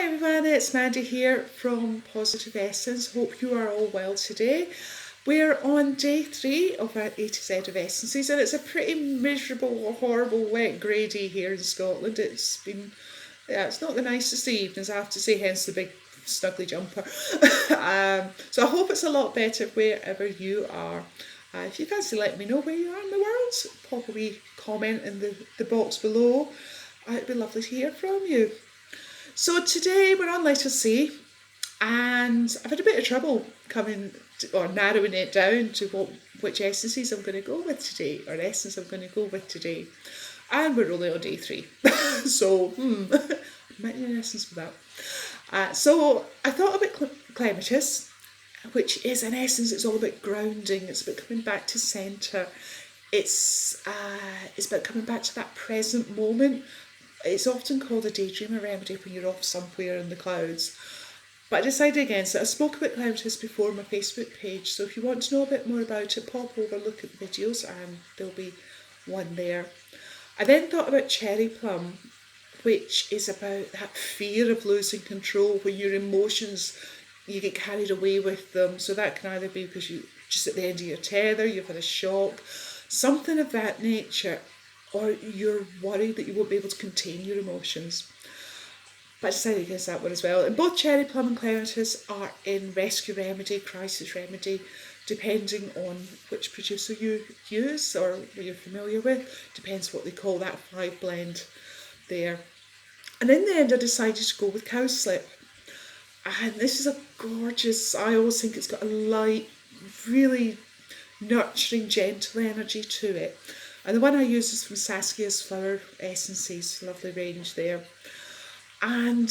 everyone, it's Mandy here from Positive Essence. Hope you are all well today. We're on day 3 of our A to Z of Essences, and it's a pretty miserable, horrible, wet, grey day here in Scotland. It's not the nicest of evenings, I have to say, hence the big snuggly jumper. So I hope it's a lot better wherever you are. If you fancy letting me know where you are in the world, pop a wee comment in the box below. It'd be lovely to hear from you. So today we're on letter C, and I've had a bit of trouble narrowing it down to which essences I'm going to go with today, or essence I'm going to go with today. And we're only on day 3, so might need an essence for that. So I thought about clematis, which is an essence. It's all about grounding. It's about coming back to centre. It's about coming back to that present moment. It's often called a daydreamer remedy when you're off somewhere in the clouds. But I decided against it. I spoke about clematis before on my Facebook page, so if you want to know a bit more about it, pop over, look at the videos, and there'll be one there. I then thought about cherry plum, which is about that fear of losing control, when your emotions, you get carried away with them. So that can either be because you're just at the end of your tether, you've had a shock, something of that nature, or you're worried that you won't be able to contain your emotions. But I decided against that one as well. And both cherry plum and clematis are in rescue remedy, crisis remedy, depending on which producer you use or you're familiar with. Depends what they call that 5 blend there. And in the end I decided to go with Cowslip. And this is a gorgeous, I always think it's got a light, really nurturing, gentle energy to it. And the one I use is from Saskia's Flower Essences, lovely range there. And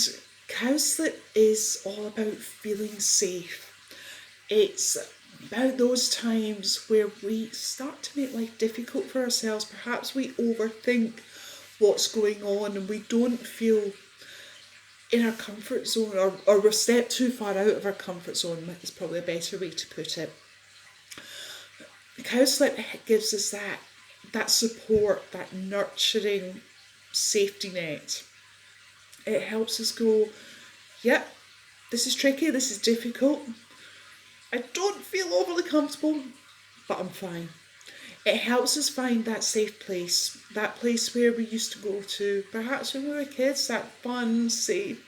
Cowslip is all about feeling safe. It's about those times where we start to make life difficult for ourselves. Perhaps we overthink what's going on and we don't feel in our comfort zone, or we're stepped too far out of our comfort zone, is probably a better way to put it. Cowslip gives us that support, that nurturing safety net. It helps us go, yep, this is tricky, this is difficult. I don't feel overly comfortable, but I'm fine. It helps us find that safe place, that place where we used to go to, perhaps when we were kids, that fun, safe,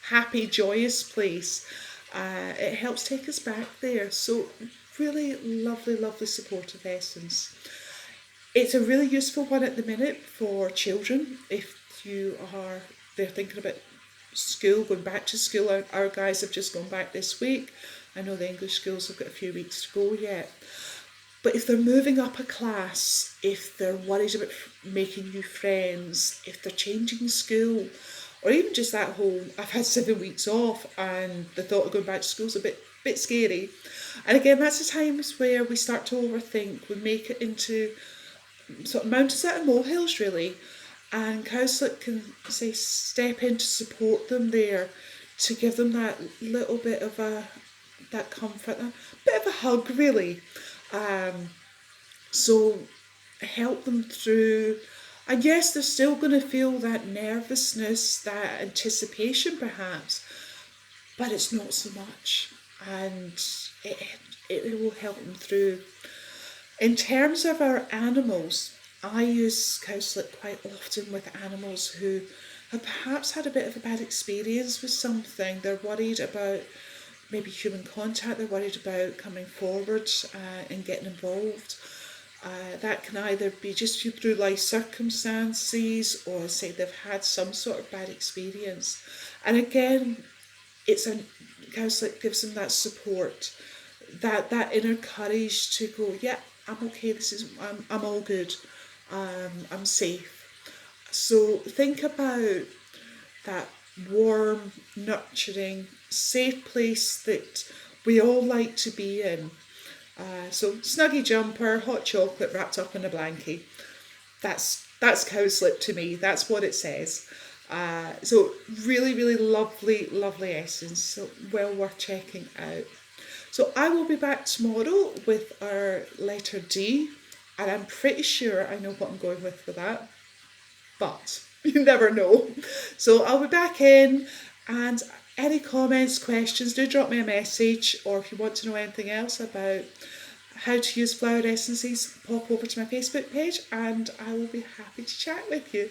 happy, joyous place. It helps take us back there. So really lovely, lovely supportive essence. It's a really useful one at the minute for children. If they're thinking about school, going back to school. Our guys have just gone back this week. I know the English schools have got a few weeks to go yet. But if they're moving up a class, if they're worried about making new friends, if they're changing school, or even just that whole, I've had 7 weeks off and the thought of going back to school is a bit scary. And again, that's the times where we start to overthink. We make it into sort of mountains out of molehills, really. And Cowslip can step in to support them there, to give them that little bit of that comfort, a bit of a hug, really. So help them through. And yes, they're still going to feel that nervousness, that anticipation perhaps, but it's not so much, and it will help them through. In terms of our animals, I use Cowslip quite often with animals who have perhaps had a bit of a bad experience with something. They're worried about maybe human contact, they're worried about coming forward and getting involved. That can either be just through life circumstances, or say they've had some sort of bad experience. And again, Cowslip gives them that support, that inner courage to go, yeah, I'm okay, I'm all good, I'm safe. So think about that warm, nurturing, safe place that we all like to be in. So snuggy jumper, hot chocolate wrapped up in a blankie. That's Cowslip to me. That's what it says. So really, really lovely, lovely essence. So well worth checking out. So I will be back tomorrow with our letter D, and I'm pretty sure I know what I'm going with for that. But you never know. So I'll be back in, and Any comments, questions, do drop me a message, or if you want to know anything else about how to use flower essences, pop over to my Facebook page and I will be happy to chat with you.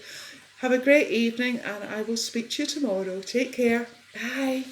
Have a great evening and I will speak to you tomorrow. Take care. Bye.